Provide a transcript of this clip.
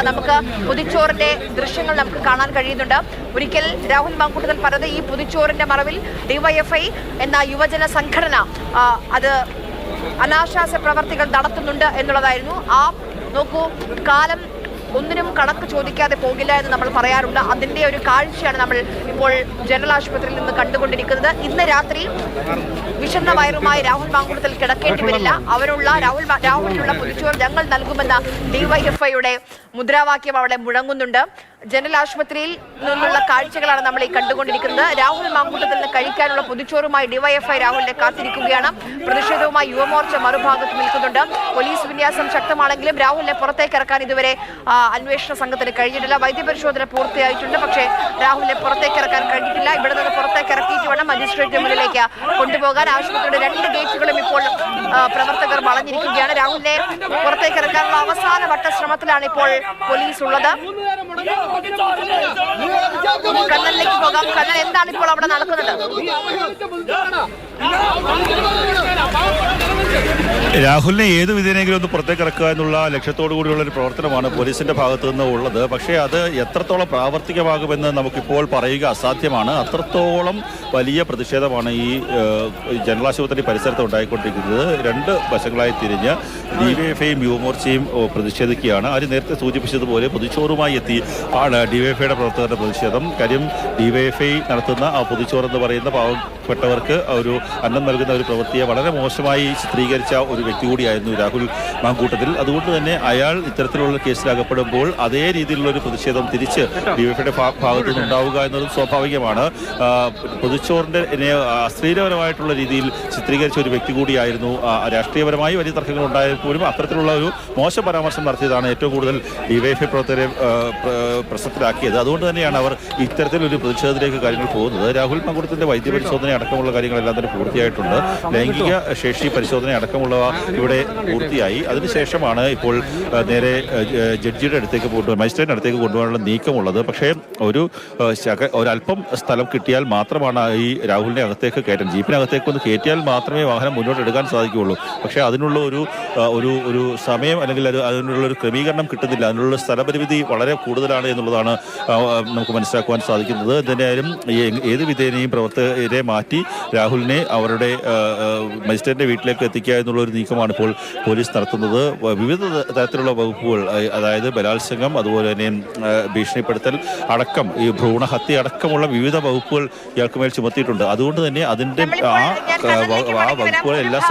നമുക്ക് പുതുച്ചോറിന്റെ ദൃശ്യങ്ങൾ നമുക്ക് കാണാൻ കഴിയുന്നുണ്ട്. ഒരിക്കൽ രാഹുൽ മാങ്കൂട്ടത്തിൽ പറഞ്ഞത് ഈ പുതുച്ചോറിന്റെ മറവിൽ ഡിവൈഎഫ്ഐ എന്ന യുവജന സംഘടന അത് അനാശാസ്യ പ്രവർത്തികൾ നടത്തുന്നുണ്ട് എന്നുള്ളതായിരുന്നു. നോക്കൂ, കാലം ഒന്നിനും കണക്ക് ചോദിക്കാതെ പോകില്ല എന്ന് നമ്മൾ പറയാറുണ്ട്. അതിന്റെ ഒരു കാഴ്ചയാണ് നമ്മൾ ഇപ്പോൾ ജനറൽ ആശുപത്രിയിൽ നിന്ന് കണ്ടുകൊണ്ടിരിക്കുന്നത്. ഇന്ന് രാത്രി വിശന്ന വയറുമായി രാഹുൽ മാങ്കൂട്ടത്തിൽ കിടക്കേണ്ടി വരില്ല. രാഹുലിനുള്ള പുതുച്ചോർ ഞങ്ങൾ നൽകുമെന്ന ഡിവൈഎഫ്ഐയുടെ മുദ്രാവാക്യം അവിടെ മുഴങ്ങുന്നുണ്ട്. ജനറൽ ആശുപത്രിയിൽ നിന്നുള്ള കാഴ്ചകളാണ് നമ്മൾ ഈ കണ്ടുകൊണ്ടിരിക്കുന്നത്. രാഹുൽ മാങ്കൂട്ടത്തിന് കഴിക്കാനുള്ള പുതുച്ചോറുമായി ഡിവൈഎഫ്ഐ രാഹുലിനെ കാത്തിരിക്കുകയാണ്. പ്രതിഷേധവുമായി യുവമോർച്ച മറുഭാഗത്ത് നിൽക്കുന്നുണ്ട്. പോലീസ് വിന്യാസം ശക്തമാണെങ്കിലും രാഹുലിനെ പുറത്തേക്ക് ഇറക്കാൻ ഇതുവരെ അന്വേഷണ സംഘത്തിന് കഴിഞ്ഞിട്ടില്ല. വൈദ്യപരിശോധന പൂർത്തിയായിട്ടുണ്ട്, പക്ഷേ രാഹുലിനെ പുറത്തേക്ക് ഇറക്കാൻ കഴിഞ്ഞിട്ടില്ല. ഇവിടെ നിന്ന് പുറത്തേക്ക് ഇറക്കിയിട്ട് വേണം മജിസ്ട്രേറ്റ് മുന്നിലേക്ക് കൊണ്ടുപോകാൻ. ആശുപത്രിയുടെ 2 ഗേറ്റുകളും ഇപ്പോൾ പ്രവർത്തകർ വളഞ്ഞിരിക്കുകയാണ്. രാഹുലിനെ പുറത്തേക്ക് ഇറക്കാനുള്ള അവസാന വട്ട ശ്രമത്തിലാണ് ഇപ്പോൾ പോലീസ് ഉള്ളത്. കണ്ണനിലേക്ക് പോകാം. കണ്ണൻ, എന്താണ് ഇപ്പോൾ അവിടെ നടക്കുന്നത്? രാഹുലിനെ ഏത് വിധേനെങ്കിലും ഒന്ന് പുറത്തേക്ക് ഇറക്കുക എന്നുള്ള ലക്ഷ്യത്തോടു കൂടിയുള്ള ഒരു പ്രവർത്തനമാണ് പോലീസിന്റെ ഭാഗത്തു നിന്ന് ഉള്ളത്. പക്ഷേ അത് എത്രത്തോളം പ്രാവർത്തികമാകുമെന്ന് നമുക്കിപ്പോൾ പറയുക അസാധ്യമാണ്. അത്രത്തോളം വലിയ പ്രതിഷേധമാണ് ഈ ജനറൽ ആശുപത്രി പരിസരത്ത് ഉണ്ടായിക്കൊണ്ടിരിക്കുന്നത്. 2 വശങ്ങളായി തിരിഞ്ഞ് ഡിവൈഎഫ്ഐയും യുവമോർച്ചയും പ്രതിഷേധിക്കുകയാണ്. അത് നേരത്തെ സൂചിപ്പിച്ചതുപോലെ പൊതിച്ചോറുമായി എത്തി ആണ് ഡിവൈഎഫ്ഐയുടെ പ്രവർത്തകരുടെ പ്രതിഷേധം. കാര്യം ഡിവൈഎഫ്ഐ നടത്തുന്ന ആ പൊതിച്ചോറെന്ന് പറയുന്ന പാവപ്പെട്ടവർക്ക് ഒരു അന്നം നൽകുന്ന ഒരു പ്രവൃത്തിയെ വളരെ മോശമായി ചിത്രീകരിച്ച ഒരു വ്യക്തി കൂടിയായിരുന്നു രാഹുൽ മാങ്കൂട്ടത്തിൽ. അതുകൊണ്ട് തന്നെ അയാൾ ഇത്തരത്തിലുള്ള കേസിലകപ്പെടുമ്പോൾ അതേ രീതിയിലുള്ള ഒരു പ്രതിഷേധം തിരിച്ച് ഡിവൈഎഫ്ഐയുടെ ഭാഗത്തു നിന്നുണ്ടാവുക എന്നതും സ്വാഭാവികമാണ്. പൊതുച്ചോറിന്റെ അശ്ലീലപരമായിട്ടുള്ള രീതിയിൽ ചിത്രീകരിച്ച ഒരു വ്യക്തി കൂടിയായിരുന്നു. രാഷ്ട്രീയപരമായി വലിയ തർക്കങ്ങൾ ഉണ്ടായപ്പോഴും അത്തരത്തിലുള്ള ഒരു മോശം പരാമർശം നടത്തിയതാണ് ഏറ്റവും കൂടുതൽ ഡിവൈഎഫ്ഐ പ്രവർത്തകരെ പ്രശ്നത്തിലാക്കിയത്. അതുകൊണ്ട് തന്നെയാണ് അവർ ഇത്തരത്തിലൊരു പ്രതിഷേധത്തിലേക്ക് കാര്യങ്ങൾ പോകുന്നത്. രാഹുൽ മാങ്കൂട്ടത്തിന്റെ വൈദ്യപരിശോധന അടക്കമുള്ള കാര്യങ്ങളെല്ലാം തന്നെ പൂർത്തിയായിട്ടുണ്ട്. ലൈംഗിക ശേഷി പരിശോധന അടക്കമുള്ളവ ഇവിടെ പൂർത്തിയായി. അതിനുശേഷമാണ് ഇപ്പോൾ നേരെ ജഡ്ജിയുടെ അടുത്തേക്ക് മജിസ്ട്രേറ്റിന്റെ അടുത്തേക്ക് കൊണ്ടുപോകാനുള്ള നീക്കമുള്ളത്. പക്ഷേ ഒരല്പം സ്ഥലം കിട്ടിയാൽ മാത്രമാണ് ഈ രാഹുലിനെ അകത്തേക്ക് കയറ്റാൻ, ജീപ്പിനകത്തേക്ക് ഒന്ന് കയറ്റിയാൽ മാത്രമേ വാഹനം മുന്നോട്ട് എടുക്കാൻ സാധിക്കുകയുള്ളൂ. പക്ഷേ അതിനുള്ള ഒരു സമയം അല്ലെങ്കിൽ അതിനുള്ള ഒരു ക്രമീകരണം കിട്ടുന്നില്ല. അതിനുള്ള സ്ഥലപരിമിതി വളരെ കൂടുതലാണ് എന്നുള്ളതാണ് നമുക്ക് മനസ്സിലാക്കുവാൻ സാധിക്കുന്നത്. എന്തായാലും ഏത് വിധേനയും പ്രവർത്തകരെ മാറ്റി രാഹുലിനെ അവരുടെ മജിസ്ട്രേറ്റിന്റെ വീട്ടിലേക്ക് എത്തിക്കുക എന്നുള്ള ഒരു നീക്കമാണ് ഇപ്പോൾ പോലീസ് നടത്തുന്നത്. വിവിധ തരത്തിലുള്ള വകുപ്പുകൾ, അതായത് ബലാത്സംഗം, അതുപോലെ തന്നെ ഭീഷണിപ്പെടുത്തൽ അടക്കം, ഈ ഭ്രൂണഹത്യ അടക്കമുള്ള വിവിധ വകുപ്പുകൾ ഇയാൾക്ക് മേൽ ചുമത്തിയിട്ടുണ്ട്. അതുകൊണ്ട് തന്നെ അതിന്റെ ആ വകുപ്പുകളെല്ലാം